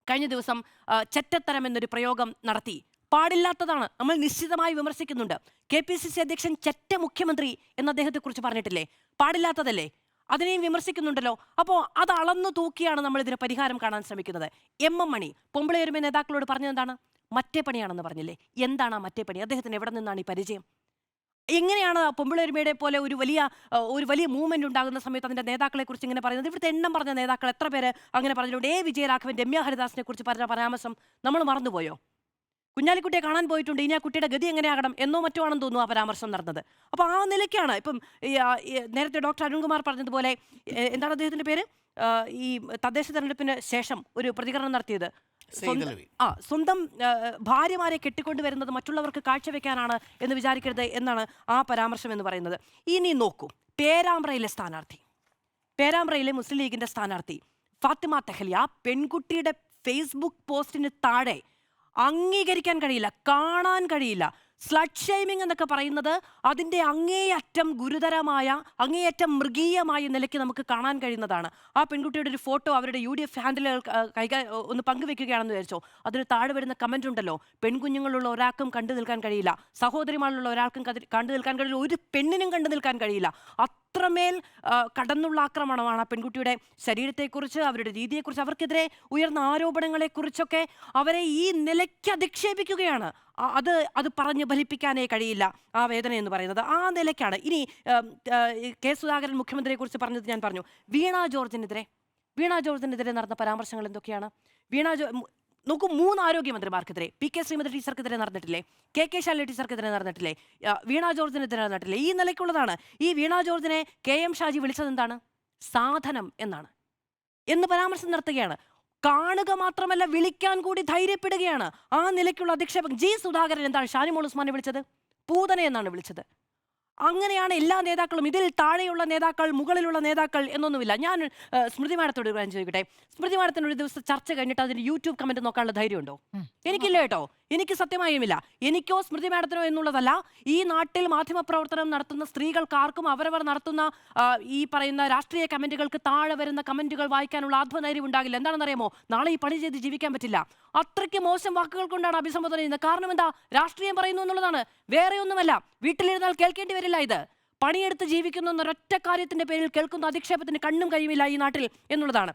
കഴിഞ്ഞ ദിവസം ചെറ്റത്തരം എന്നൊരു പ്രയോഗം നടത്തി. പാടില്ലാത്തതാണ്, നമ്മൾ നിശ്ചിതമായി വിമർശിക്കുന്നുണ്ട്. KPCC അധ്യക്ഷൻ ചെറ്റ മുഖ്യമന്ത്രി എന്ന് അദ്ദേഹത്തെക്കുറിച്ച് പറഞ്ഞിട്ടില്ലേ? പാടില്ലാത്തതല്ലേ? അതിനെയും വിമർശിക്കുന്നുണ്ടല്ലോ. അപ്പോൾ അത് അളന്നു തൂക്കിയാണ് നമ്മൾ ഇതിന് പരിഹാരം കാണാൻ ശ്രമിക്കുന്നത്. MM മണി പൊമ്പിളയരുമ നേതാക്കളോട് പറഞ്ഞതെന്താണ്? മറ്റേ പണിയാണെന്ന് പറഞ്ഞില്ലേ? എന്താണ് ആ മറ്റേ പണി? അദ്ദേഹത്തിന് എവിടെ നിന്നാണ് ഈ പരിചയം? എങ്ങനെയാണ് പൊമ്പിളയരുമയുടെ പോലെ ഒരു വലിയ മൂവ്മെന്റ് ഉണ്ടാകുന്ന സമയത്ത് അതിന്റെ നേതാക്കളെ കുറിച്ച് ഇങ്ങനെ പറയുന്നത്? ഇവിടുത്തെ എണ്ണം പറഞ്ഞ നേതാക്കൾ എത്ര പേര് അങ്ങനെ പറഞ്ഞിട്ടുണ്ട്? വിജയരാഘവൻ, രമ്യ ഹരിദാസിനെ കുറിച്ച് പറഞ്ഞ പരാമർശം നമ്മൾ മറന്നുപോയോ? കുഞ്ഞാലിക്കുട്ടിയെ കാണാൻ പോയിട്ടുണ്ട്. ഇനി ആ കുട്ടിയുടെ ഗതി എങ്ങനെയാകണം എന്നോ മറ്റോ ആണെന്ന് തോന്നുന്നു ആ പരാമർശം നടന്നത്. അപ്പോൾ ആ നിലയ്ക്കാണ് ഇപ്പം നേരത്തെ ഡോക്ടർ അരുൺകുമാർ പറഞ്ഞതുപോലെ, എന്താണ് അദ്ദേഹത്തിന്റെ പേര്, ഈ തദ്ദേശ തെരഞ്ഞെടുപ്പിന് ശേഷം ഒരു പ്രതികരണം നടത്തിയത്, സ്വന്തം ഭാര്യമാരെ കെട്ടിക്കൊണ്ടുവരുന്നത് മറ്റുള്ളവർക്ക് കാഴ്ചവെക്കാനാണ് എന്ന് വിചാരിക്കരുത് എന്നാണ് ആ പരാമർശം എന്ന് പറയുന്നത്. ഇനി നോക്കൂ, പേരാമ്പ്രയിലെ മുസ്ലിം ലീഗിന്റെ സ്ഥാനാർത്ഥി ഫാത്തിമ തെഹ്ലിയ, പെൺകുട്ടിയുടെ ഫേസ്ബുക്ക് പോസ്റ്റിന് താഴെ അംഗീകരിക്കാൻ കഴിയില്ല, കാണാൻ കഴിയില്ല, സ്ലട്ട് ഷെയ്മിംഗ് എന്നൊക്കെ പറയുന്നത് അതിൻ്റെ അങ്ങേയറ്റം ഗുരുതരമായ, അങ്ങേയറ്റം മൃഗീയമായ നിലയ്ക്ക് നമുക്ക് കാണാൻ കഴിയുന്നതാണ്. ആ പെൺകുട്ടിയുടെ ഒരു ഫോട്ടോ അവരുടെ UDF ഹാൻഡിലുകൾ ഒന്ന് പങ്കുവെക്കുകയാണെന്ന് വിചാരിച്ചോ, അതിന് താഴെ വരുന്ന കമന്റ് ഉണ്ടല്ലോ, പെൺകുഞ്ഞുങ്ങളുള്ള ഒരാൾക്കും കണ്ടു നിൽക്കാൻ കഴിയില്ല, സഹോദരിമാരുള്ള ഒരാൾക്കും കണ്ടു നിൽക്കാൻ കഴിയില്ല, ഒരു പെണ്ണിനും കണ്ടു നിൽക്കാൻ കഴിയില്ല. അത്രമേൽ കടന്നുള്ള ആക്രമണമാണ് ആ പെൺകുട്ടിയുടെ ശരീരത്തെക്കുറിച്ച്, അവരുടെ രീതിയെക്കുറിച്ച്, അവർക്കെതിരെ ഉയർന്ന ആരോപണങ്ങളെക്കുറിച്ചൊക്കെ അവരെ ഈ നിലയ്ക്ക് അധിക്ഷേപിക്കുകയാണ്. അത് പറഞ്ഞ് ഫലിപ്പിക്കാനേ കഴിയില്ല ആ വേദന എന്ന് പറയുന്നത്. ആ നിലയ്ക്കാണ്. ഇനി കെ സുധാകരൻ മുഖ്യമന്ത്രിയെക്കുറിച്ച് പറഞ്ഞത് ഞാൻ പറഞ്ഞു. വീണ ജോർജിനെതിരെ നടന്ന പരാമർശങ്ങൾ എന്തൊക്കെയാണ്? നോക്കൂ, 3 ആരോഗ്യമന്ത്രിമാർക്കെതിരെ, PK ശ്രീമതി ടീച്ചർക്കെതിരെ നടന്നിട്ടില്ലേ? KK ശൈലജ ടീച്ചർക്കെതിരെ നടന്നിട്ടില്ലേ? വീണ ജോർജിനെതിരെ നടന്നിട്ടില്ലേ? ഈ നിലയ്ക്കുള്ളതാണ്. ഈ വീണ ജോർജിനെ KM ഷാജി വിളിച്ചത് എന്താണ്? സാധനം എന്ന് പരാമർശം നടത്തുകയാണ്. കാണുക മാത്രമല്ല, വിളിക്കാൻ കൂടി ധൈര്യപ്പെടുകയാണ്. ആ നിലയ്ക്കുള്ള അധിക്ഷേപം. സുധാകരൻ എന്താണ് ഷാനിമോൾ ഉസ്മാനെ വിളിച്ചത്? പൂതന എന്നാണ് വിളിച്ചത്. അങ്ങനെയാണ് എല്ലാ നേതാക്കളും. ഇതിൽ താഴെയുള്ള നേതാക്കൾ, മുകളിലുള്ള നേതാക്കൾ എന്നൊന്നുമില്ല. ഞാൻ സ്മൃതി മാഡത്തോട് ഒരു കാര്യം ചോദിക്കട്ടെ. സ്മൃതി മാഡത്തിന് ഒരു ദിവസം ചർച്ച കഴിഞ്ഞിട്ട് അതിന് YouTube കമന്റ് നോക്കാനുള്ള ധൈര്യമുണ്ടോ? എനിക്കില്ല കേട്ടോ. എനിക്ക് സത്യമായുമില്ല. എനിക്കോ സ്മൃതി മാഡത്തിനോ എന്നുള്ളതല്ല, ഈ നാട്ടിൽ മാധ്യമപ്രവർത്തനം നടത്തുന്ന സ്ത്രീകൾക്കാർക്കും അവരവർ നടത്തുന്ന ഈ പറയുന്ന രാഷ്ട്രീയ കമന്റുകൾക്ക് താഴെ വരുന്ന കമന്റുകൾ വായിക്കാനുള്ള ആത്മധൈര്യം ഉണ്ടാകില്ല. എന്താണെന്നറിയാമോ? നാളെ ഈ പണി ചെയ്ത് ജീവിക്കാൻ പറ്റില്ല. അത്രയ്ക്ക് മോശം വാക്കുകൾ കൊണ്ടാണ് അഭിസംബോധന ചെയ്യുന്നത്. കാരണം എന്താ? രാഷ്ട്രീയം പറയുന്നു എന്നുള്ളതാണ്, വേറെ ഒന്നുമല്ല. വീട്ടിലിരുന്നാൽ കേൾക്കേണ്ടി വരില്ല. ഇത് പണിയെടുത്ത് ജീവിക്കുന്ന ഒരൊറ്റ കാര്യത്തിന്റെ പേരിൽ കേൾക്കുന്ന അധിക്ഷേപത്തിന് കണ്ണും കഴിയുമില്ല ഈ നാട്ടിൽ എന്നുള്ളതാണ്.